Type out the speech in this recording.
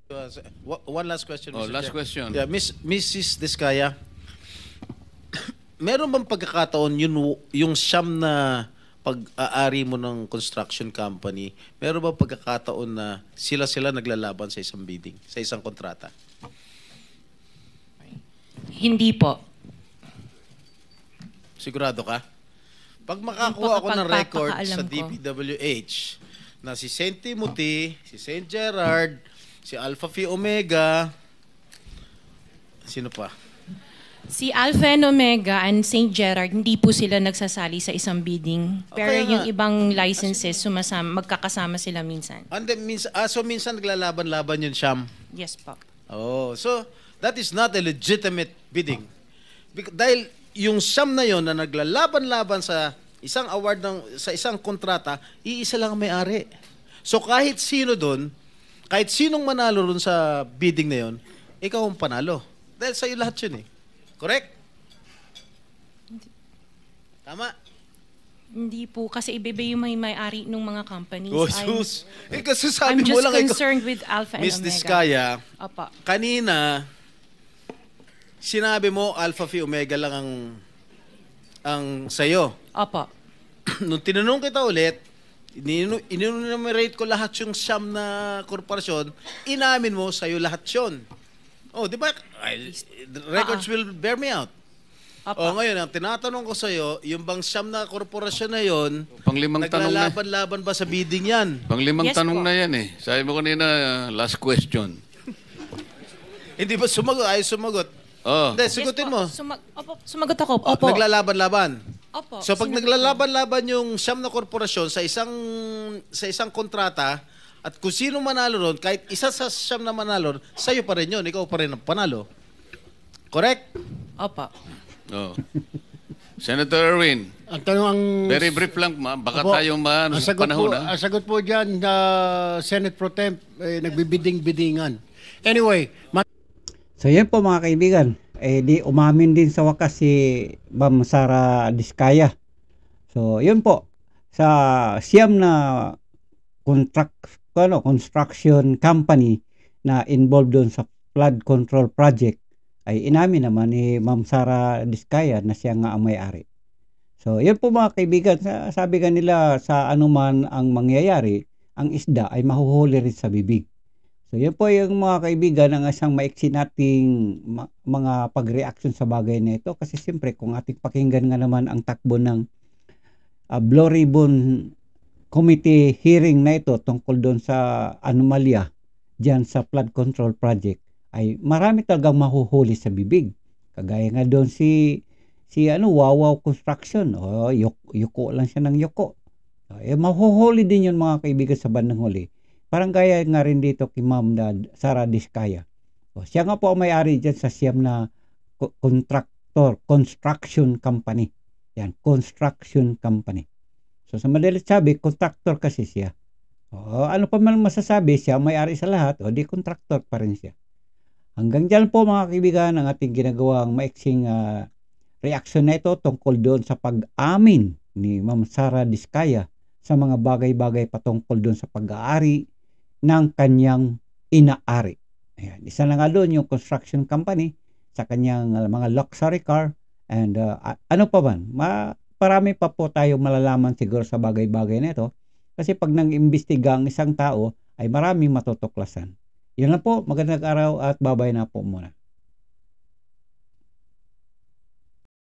One last question, Oh, Mr. last Chair. question. Yeah, Mrs. Diskaya, meron bang pagkakataon yung siyam na pag-aari mo ng construction company, meron bang pagkakataon na sila naglalaban sa isang bidding, sa isang kontrata? Hindi po. Sigurado ka? Pag Yun makakuha po ako ng record kapag sa papakaalam ko. DPWH na si St. Timothy, si St. Gerard, si Alpha Phi Omega, sino pa? Si Alpha and Omega and St. Gerard, hindi po sila nagsasali sa isang bidding. Pero Okay yung nga. ibang licenses, magkakasama sila minsan. And then, minsan naglalaban-laban yun, Sham. Yes po. Oh, so that is not a legitimate bidding. Dahil yung siyam na yon na naglalaban-laban sa isang award sa isang kontrata, iisa lang ang may-ari. So kahit sino doon, kahit sinong manalo doon sa bidding na yon, ikaw ang panalo. Dahil sa'yo lahat yun eh. Correct? Tama? Hindi po, kasi iba yung may-ari ng mga companies. Oh, sus. Kasi sabi I'm mo just lang concerned with Alpha and Miss Omega. Diskaya, Opo. kanina, sinabi mo Alpha Phi Omega lang ang sa'yo. Opo. Nung tinanong kita ulit, in-enumerate ko lahat yung siyam na korporasyon, inamin mo sa'yo lahat yun. Oh, di ba? The records will bear me out. Opo. Oh, ngayon, ang tinatanong ko sa'yo, yung bang siyam na korporasyon na yun, Panglimang tanong na. naglalaban-laban ba sa bidding yan? Panglimang Yes tanong po. na yan eh. Sabi mo kanina, last question. Hindi ba sumagot? Ay, sumagot. Oh. Hindi, sagutin mo. Opo, sumagot ako. Opo. Naglalaban-laban. Opo. So pag Sinagot ko. naglalaban-laban yung siyam na korporasyon sa isang kontrata, at kung sino manalo ron, kahit isa sa siyam na manalo, sa'yo pa rin yun, ikaw pa rin ang panalo. Correct? Opo. Oh. Senator Erwin, Ang tanong ang... very brief lang, baka Opo, tayo ang sagot panahon. po, Ha? ang sagot po dyan, Senate Pro Temp, nagbibiding-bidingan. Anyway, So yan po mga kaibigan, di umamin din sa wakas si Ma'am Sara Diskaya. So yun po, sa siyam na construction company na involved doon sa flood control project, ay inamin naman ni Ma'am Sara Diskaya na siya nga ang may-ari. So yun po mga kaibigan, sabi kanila sa anuman ang mangyayari, ang isda ay mahuhuli rin sa bibig. So yan po yung mga kaibigan ang isang maiksi nating mga pag-reaction sa bagay na ito. Kasi siyempre kung ating pakinggan nga naman ang takbo ng Blue Ribbon Committee hearing na ito tungkol doon sa anomalya dyan sa flood control project, ay marami talagang mahuhuli sa bibig. Kagaya nga doon si Wawaw Construction. Yuko lang siya ng yuko. Mahuhuli din yun mga kaibigan sa bandang huli. Parang gaya nga rin dito kay Ma'am Sara Diskaya. Siya nga po ang may-ari dyan sa siyam na construction company. Yan, construction company. So sa madalit sabi, contractor kasi siya. Ano pa man masasabi, siya may-ari sa lahat, di contractor pa rin siya. Hanggang dyan po mga kaibigan ang ating ginagawang maiksing reaction na ito tungkol doon sa pag-amin ni Ma'am Sara Diskaya sa mga bagay-bagay patungkol doon sa pag-aari ng kanyang inaari. Ayan. Isa na nga doon yung construction company sa kanyang mga luxury car and ano pa man. Parami pa po tayong malalaman siguro sa bagay-bagay na ito kasi pag nang-imbestiga ang isang tao ay maraming matutuklasan. Yun lang po. Magandang araw at babay na po muna.